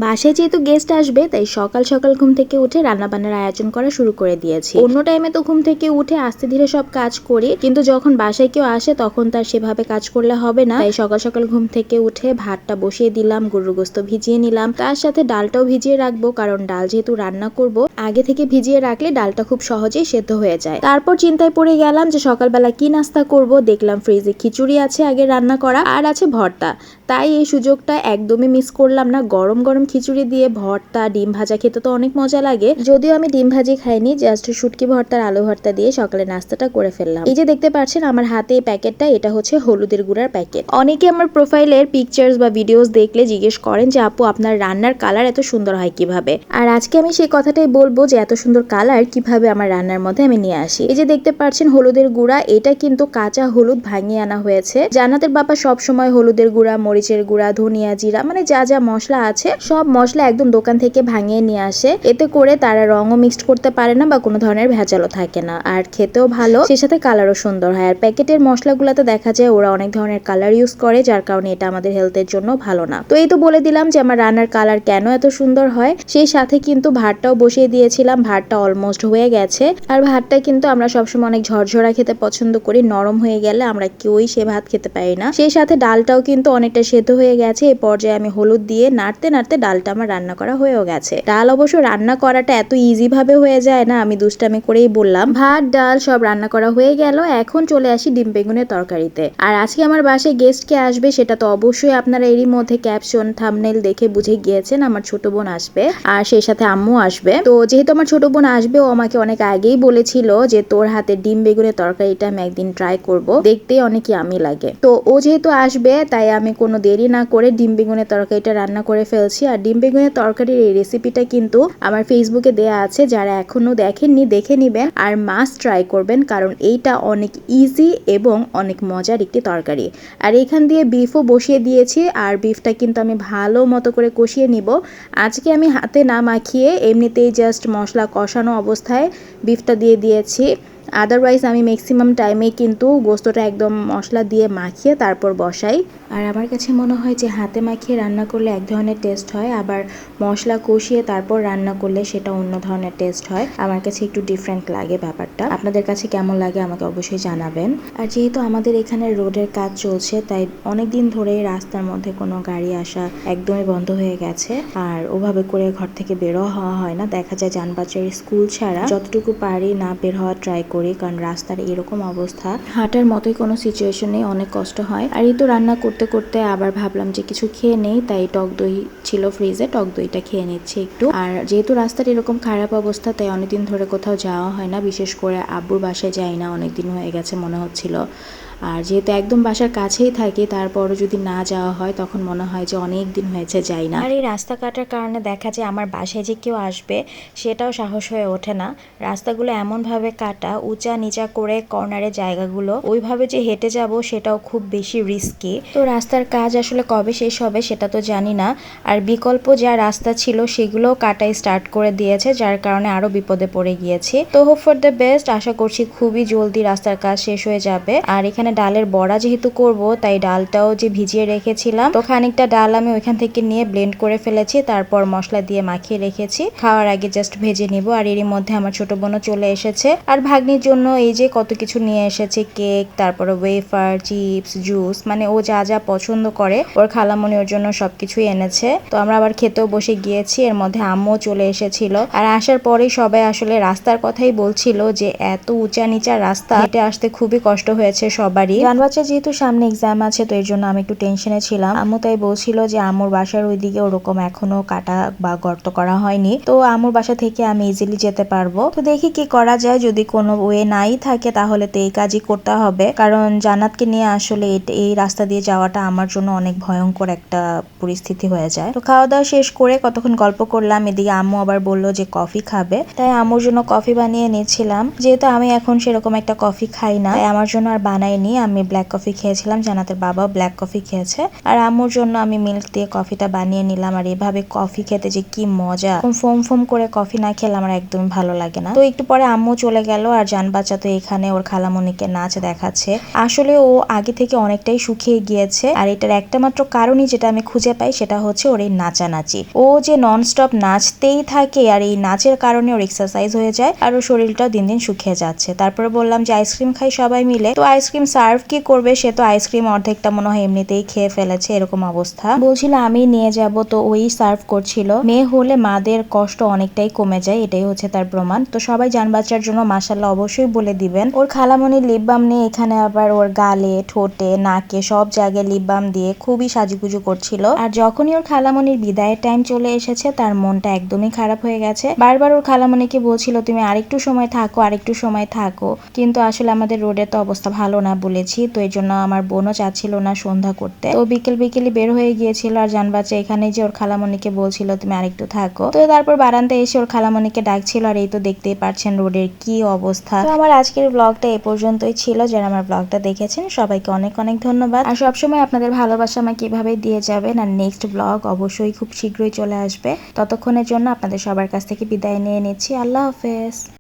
বাসায় যেহেতু গেস্ট আসবে তাই সকাল সকাল ঘুম থেকে উঠে রান্না বান্নার আয়োজন করা শুরু করে দিয়েছি। অন্য টাইমে তো ঘুম থেকে উঠে আস্তে ধীরে সব কাজ করি, কিন্তু যখন বাসায় কেউ আসে তখন তার সেভাবে কাজ করলে হবে না। তাই সকাল সকাল ঘুম থেকে উঠে ভাতটা বসিয়ে দিলাম, গরুর গোস্ত ভিজিয়ে নিলাম, তার সাথে ডালটাও ভিজিয়ে রাখবো, কারণ ডাল যেহেতু রান্না করব আগে থেকে ভিজিয়ে রাখলে ডালটা খুব সহজেই সেদ্ধ হয়ে যায়। তারপর চিন্তায় পড়ে গেলাম যে সকালবেলা কি নাস্তা করব। দেখলাম ফ্রিজে খিচুড়ি আছে আগে রান্না করা, আর আছে ভর্তা। তাই এই সুযোগটা একদমই মিস করলাম না। গরম গরম খিচুড়ি দিয়ে ভর্তা, ডিম ভাজা খেতে তো অনেক মজা লাগে। যদিও আমি ডিম ভাজি খাইনি, জাস্ট শুটকি ভর্তার আলু ভর্তা দিয়ে সকালে নাস্তাটা করে ফেললাম। এই যে দেখতে পাচ্ছেন আমার হাতে এই প্যাকেটটা, এটা হচ্ছে হলুদের গুঁড়ার প্যাকেট। অনেকে আমার প্রোফাইলের পিকচার্স বা ভিডিওস দেখলে জিজ্ঞেস করেন যে আপু আপনার রান্নার কালার এত সুন্দর হয় কিভাবে। আর আজকে আমি সেই কথাটাই বলবো যে এত সুন্দর কালার কিভাবে আমার রান্নার মধ্যে আমি নিয়ে আসি। এই যে দেখতে পাচ্ছেন হলুদের গুঁড়া, এটা কিন্তু কাঁচা হলুদ ভাঙিয়ে আনা হয়েছে। জান্নাতের বাবা সব সময় হলুদের গুঁড়া, মরিচের গুঁড়া, ধনিয়া, জিরা, মানে যা যা মশলা আছে সব মশলা একদম দোকান থেকে ভাঙিয়ে নিয়ে আসে। এতে করে তারা রঙও মিক্সড করতে পারে না বা কোনো ধরনের ভেজালও থাকে না, আর খেতেও ভালো, সে সাথে কালারও সুন্দর হয়। আর প্যাকেটের মশলাগুলোতে দেখা যায় ওরা অনেক ধরনের কালার ইউজ করে, যার কারণে এটা আমাদের হেলথের জন্য ভালো না। তো এই তো বলে দিলাম যে আমার রান্নার কালার কেন এত সুন্দর হয়। সেই সাথে কিন্তু ভাতটাও বসিয়ে দিয়েছিলাম, ভাতটা অলমোস্ট হয়ে গেছে। আর ভাতটা কিন্তু আমরা সবসময় অনেক ঝরঝরা খেতে পছন্দ করি, নরম হয়ে গেলে আমরা কেউই সে ভাত খেতে পারি না। সেই সাথে ডালটাও কিন্তু অনেকটা সেদ্ধ হয়ে গেছে। এই পর্যায়ে আমি হলুদ দিয়ে নাড়তে নাড়তে ডালটা আমার রান্না করা হয়েও গেছে। ডাল অবশ্য রান্না করাটা এত ইজি ভাবে হয়ে যায় না, আমি দুষ্টামি করেই বললাম। ভাত ডাল সব রান্না করা হয়ে গেল, এখন চলে আসি ডিম বেগুনের তরকারিতে। আর আজকে আমার বাসায় গেস্ট কে আসবে সেটা তো অবশ্যই আপনারা এরই মধ্যে ক্যাপশন থাম্বনেল দেখে বুঝে গিয়েছেন। আমার ছোট বোন আসবে আর সেই সাথে আম্মু আসবে। তো যেহেতু আমার ছোট বোন আসবে, ও আমাকে অনেক আগেই বলেছিল যে তোর হাতে ডিম বেগুনের তরকারিটা আমি একদিন ট্রাই করব, দেখতেই অনেক ইয়ামি লাগে। তো ও যেহেতু আসবে তাই আমি কোনো দেরি না করে ডিম বেগুনের তরকারিটা রান্না করে ফেলছি। আর ডিম বেগুনের তরকারির এই রেসিপিটা কিন্তু আমার ফেসবুকে দেয়া আছে, যারা এখনো দেখেননি দেখে নিবেন আর মাস্ট ট্রাই করবেন, কারণ এইটা অনেক ইজি এবং অনেক মজার একটি তরকারি। আর এখান দিয়ে বিফও বসিয়ে দিয়েছি, আর বিফটা কিন্তু আমি ভালো মতো করে কষিয়ে নিব। আজকে আমি হাতে না মাখিয়ে এমনিতেই জাস্ট মশলা কষানো অবস্থায় বিফটা দিয়ে দিয়েছি। আদারওয়াইজ আমি ম্যাক্সিমাম টাইমেই কিন্তু গোস্তটা একদম মশলা দিয়ে মাখিয়ে তারপর বসাই। আর আমার কাছে মনে হয় যে হাতে মাখিয়ে রান্না করলে এক ধরনের টেস্ট হয়, আবার মশলা কষিয়ে তারপর রান্না করলে সেটা অন্য ধরনের টেস্ট হয়। আমার কাছে একটু ডিফারেন্ট লাগে ব্যাপারটা। আপনাদের কাছে কেমন লাগে আমাকে অবশ্যই জানাবেন। আর যেহেতু আমাদের এখানে রোডের কাজ চলছে, তাই অনেকদিন ধরেই রাস্তার মধ্যে কোনো গাড়ি আসা একদমই বন্ধ হয়ে গেছে। আর ওভাবে করে ঘর থেকে বেরো হওয়া হয় না, দেখা যায় যানবাহনের স্কুল ছাড়া যতটুকু পারি না বের হওয়া ট্রাই করি, কারণ রাস্তার এরকম অবস্থা, হাঁটার মতোই কোনো সিচুয়েশনে অনেক কষ্ট হয়। আর এই তো রান্না করতে করতে আবার ভাবলাম যে কিছু খেয়ে নেই, তাই টক দই ছিল ফ্রিজে, টক দইটা খেয়ে নিচ্ছি একটু। আর যেহেতু রাস্তার এরকম খারাপ অবস্থা, তাই অনেকদিন ধরে কোথাও যাওয়া হয় না, বিশেষ করে আব্বুর বাসায় যাই না, অনেকদিন হয়ে গেছে মনে হচ্ছিল। আর যেহেতু একদম বাসার কাছেই থাকি, তারপরও যদি না যাওয়া হয় তখন মনে হয় যে অনেক দিন হয়েছে যাই না। আর এই রাস্তা কাটার কারণে দেখা যায় আমার বাসায় যে কেউ আসবে সেটাও সাহস হয়ে ওঠে না। রাস্তাগুলো এমনভাবে কাটা, উঁচা নিচা করে কর্নারের জায়গাগুলো, ওইভাবে যে হেঁটে যাব সেটাও খুব বেশি রিস্কি। তো রাস্তার কাজ আসলে কবে শেষ হবে সেটা তো জানি না। আর বিকল্প যা রাস্তা ছিল সেগুলোও কাটাই স্টার্ট করে দিয়েছে, যার কারণে আরো বিপদে পড়ে গিয়েছি। তো হোপ ফর দ্য বেস্ট, আশা করছি খুবই জলদি রাস্তার কাজ শেষ হয়ে যাবে। আর এখানে ডালের বড়া যেহেতু করব, তাই ডালটাও যে ভিজিয়ে রেখেছিলাম, তো খানিকটা ডাল আমি ওইখান থেকে নিয়ে ব্লেন্ড করে ফেলেছি, তারপর মশলা দিয়ে মাখিয়ে রেখেছি, খাওয়ার আগে জাস্ট ভেজে নিব। আর এরই মধ্যে আমার ছোট বোনও চলে এসেছে, আর ভাগ্নির জন্য এই যে কত কিছু নিয়ে এসেছে, কেক, তারপরে ওয়েফার, চিপস, জুস, মানে ও যা যা পছন্দ করে ওর খালামণি ওর জন্য সবকিছুই এনেছে। তো আমরা আবার খেতেও বসে গিয়েছি, এর মধ্যে আম্মুও চলে এসেছিল। আর আসার পরেই সবাই আসলে রাস্তার কথাই বলছিল যে এত উঁচা নিচা রাস্তা, হেঁটে আসতে খুবই কষ্ট হয়েছে সবারই। জানবাচ্চা যেহেতু সামনে এক্সাম আছে, তো এর জন্য আমি একটু টেনশনে ছিলাম। আম্মু তাই বলছিল যে আম্মুর বাসার ওইদিকে ওরকম এখনো কাটা বা গর্ত করা হয়নি, তো আম্মুর বাসা থেকে আমি ইজিলি যেতে পারবো। তো দেখি কি করা যায়, যদি কোনো ওয়ে নাই থাকে তাহলে তো এই কাজই করতে হবে, কারণ জান্নাতকে নিয়ে আসলে এই রাস্তা দিয়ে যাওয়াটা আমার জন্য অনেক ভয়ঙ্কর একটা পরিস্থিতি হয়ে যায়। তো খাওয়া দাওয়া শেষ করে কতক্ষণ গল্প করলাম, এদিকে আম্মু আবার বললো যে কফি খাবে, তাই আম্মুর জন্য কফি বানিয়ে নিচ্ছিলাম। যেহেতু আমি এখন সেরকম একটা কফি খাই না, তাই আমার জন্য আর বানাইনি, খাইনি, আমি ব্ল্যাক কফি খেয়েছিলাম, জান্নাতের বাবা ব্ল্যাক কফি খেয়েছে। আর আম্মুর জন্য আমি মিল্ক দিয়ে কফিটা বানিয়ে নিলাম। আর এভাবে কফি খেতে যে কি মজা, ফোম ফোম করে কফি না খেলে আমার একদম ভালো লাগে না। তো একটু পরে আম্মু চলে গেল আর জান বাচ্চা তো এখানে ওর খালামণিকে নাচ দেখাচ্ছে। আসলে ও আগে থেকে অনেকটাই শুকিয়ে গিয়েছে, আর এটার একটা মাত্র কারণই যেটা আমি খুঁজে পাই সেটা হচ্ছে ওর এই নাচানাচি। ও যে ননস্টপ নাচতেই থাকে আর এই নাচের কারণে ওর এক্সারসাইজ হয়ে যায় আর ওর শরীরটাও দিন দিন শুকিয়ে যাচ্ছে। তারপরে বললাম যে আইসক্রিম খাই সবাই মিলে, তো আইসক্রিম সার্ভ কি করবে, সে তো আইসক্রিম অর্ধেকটা মনে হয় এমনিতেই খেয়ে ফেলেছে, এরকম অবস্থা। বলছিল আমি নিয়ে যাব, তো ওই সার্ভ করছিল। মেয়ে হলে মাদের কষ্ট অনেকটাই কমে যায়, এটাই হচ্ছে তার প্রমাণ। তো সবাই জান বাচ্চার জন্য মাশাআল্লাহ অবশ্যই বলে দিবেন। ওর খালামণির লিপ বাম নিয়ে এখানে আবার ওর গালে, ঠোঁটে, নাকে সব জায়গায় লিপ বাম দিয়ে খুবই সাজুগুজু করছিল। আর যখনই ওর খালামণির বিদায়ের টাইম চলে এসেছে তার মনটা একদমই খারাপ হয়ে গেছে। বারবার ওর খালামণিকে বলছিল তুমি আরেকটু সময় থাকো, আরেকটু সময় থাকো, কিন্তু আসলে আমাদের রোডের তো অবস্থা ভালো না বলেছি, তো এই জন্য আমার বোনও চাচ্ছিল না সন্ধ্যা করতে। তো বিকেলই বের হয়ে গিয়েছিল। আর জান বাচ্চা এখানে যে ওর খালামণিকে বলছিল তুমি আরেকটু থাকো। তো তারপর বারান্দায় এসে ওর খালামণিকে ডাকছিল। আর এই তো দেখতেই পাচ্ছেন রোডের কি অবস্থা। তো আমার আজকের ব্লগটা এই পর্যন্তই ছিল। যারা আমার ব্লগটা দেখেছেন সবাইকে অনেক অনেক ধন্যবাদ। আর সবসময় আপনাদের ভালোবাসা আমাকে কিভাবে দিয়ে যাবেন। আর নেক্সট ব্লগ অবশ্যই খুব শীঘ্রই চলে আসবে। ততক্ষণের জন্য আপনাদের সবার কাছ থেকে বিদায় নিয়ে নিচ্ছি। আল্লাহ হাফেজ।